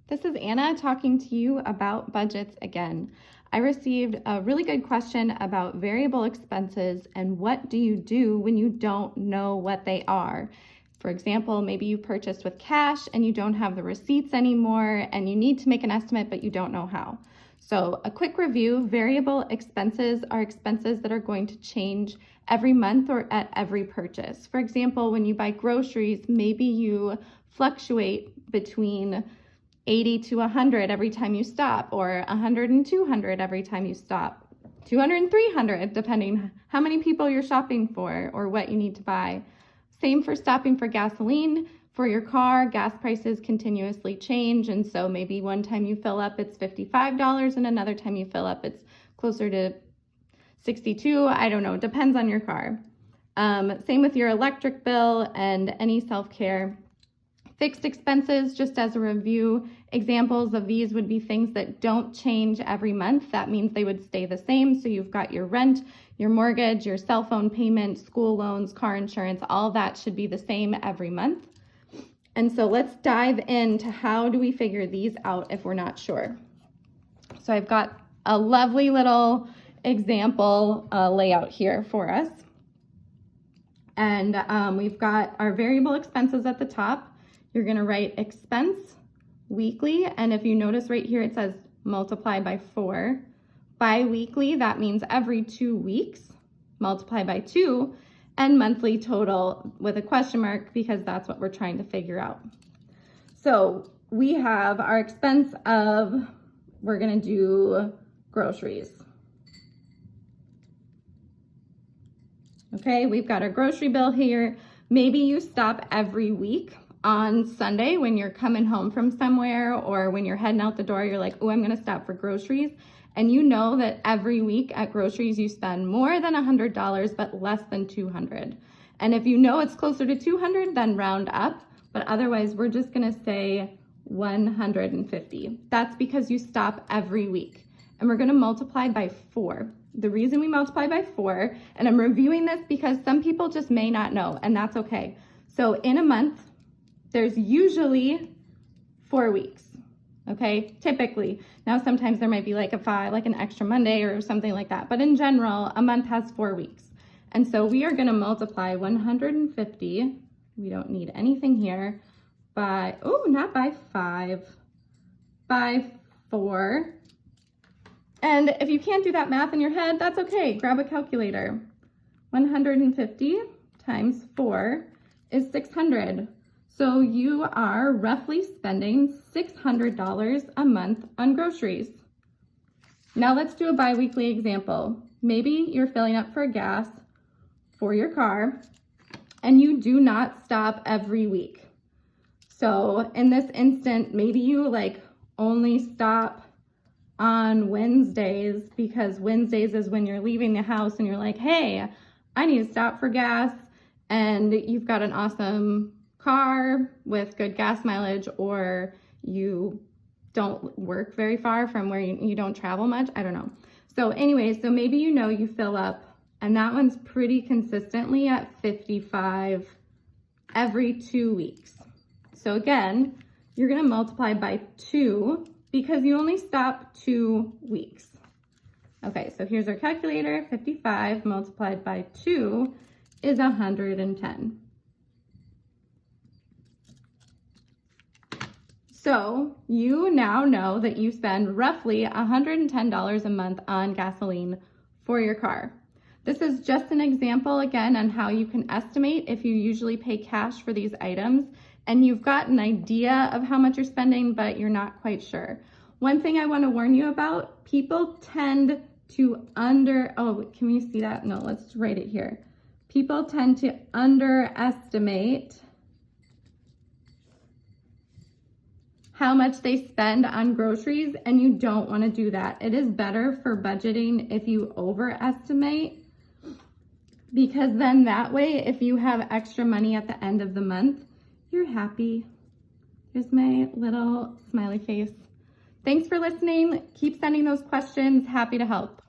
This is Anna talking to you about budgets again. I received a really good question about variable expenses and what do you do when you don't know what they are. For example, maybe you purchased with cash and you don't have the receipts anymore and you need to make an estimate but you don't know how. So a quick review, variable expenses are expenses that are going to change every month or at every purchase. For example, when you buy groceries, maybe you fluctuate between 80 to 100 every time you stop, or 100 and 200 every time you stop, 200 and 300 depending how many people you're shopping for or what you need to buy. Same for stopping for gasoline. For your car, gas prices continuously change, and so maybe one time you fill up it's $55 and another time you fill up it's closer to 62. I don't know, it depends on your car. Same with your electric bill and any self-care. Fixed expenses, just as a review, examples of these would be things that don't change every month. That means they would stay the same. So you've got your rent, your mortgage, your cell phone payment, school loans, car insurance, all that should be the same every month. And so let's dive into how do we figure these out if we're not sure. So I've got a lovely little example layout here for us. And we've got our variable expenses at the top. You're going to write expense weekly, and if you notice right here it says multiply by 4. Bi-weekly, that means every 2 weeks, multiply by 2, and monthly total with a question mark because that's what we're trying to figure out. So we have our expense of, we're going to do groceries. Okay, we've got our grocery bill here. Maybe you stop every week. On Sunday, when you're coming home from somewhere or when you're heading out the door, you're like, oh, I'm gonna stop for groceries. And you know that every week at groceries, you spend more than $100, but less than $200. And if you know it's closer to $200, then round up. But otherwise, we're just gonna say $150. That's because you stop every week. And we're gonna multiply by 4. The reason we multiply by 4, and I'm reviewing this because some people just may not know, and that's okay. So in a month, there's usually 4 weeks, okay, typically. Now, sometimes there might be like an extra Monday or something like that. But in general, a month has 4 weeks. And so we are gonna multiply 150, we don't need anything here, by, oh, not by 5, by 4. And if you can't do that math in your head, that's okay, grab a calculator. 150 times 4 is 600. So you are roughly spending $600 a month on groceries. Now let's do a bi-weekly example. Maybe you're filling up for gas for your car and you do not stop every week. So in this instant, maybe you only stop on Wednesdays because Wednesdays is when you're leaving the house and you're like, hey, I need to stop for gas, and you've got an awesome car with good gas mileage, or you don't work very far from where you don't travel much. I don't know. So anyways, so maybe you fill up, and that one's pretty consistently at 55 every 2 weeks. So again, you're gonna multiply by 2 because you only stop 2 weeks. Okay, so here's our calculator. 55 multiplied by 2 is 110. So you now know that you spend roughly $110 a month on gasoline for your car. This is just an example again on how you can estimate if you usually pay cash for these items and you've got an idea of how much you're spending, but you're not quite sure. One thing I want to warn you about, people tend to can we see that? No, let's write it here. People tend to underestimate how much they spend on groceries, and you don't want to do that. It is better for budgeting if you overestimate, because then that way, if you have extra money at the end of the month, you're happy. Here's my little smiley face. Thanks for listening. Keep sending those questions. Happy to help.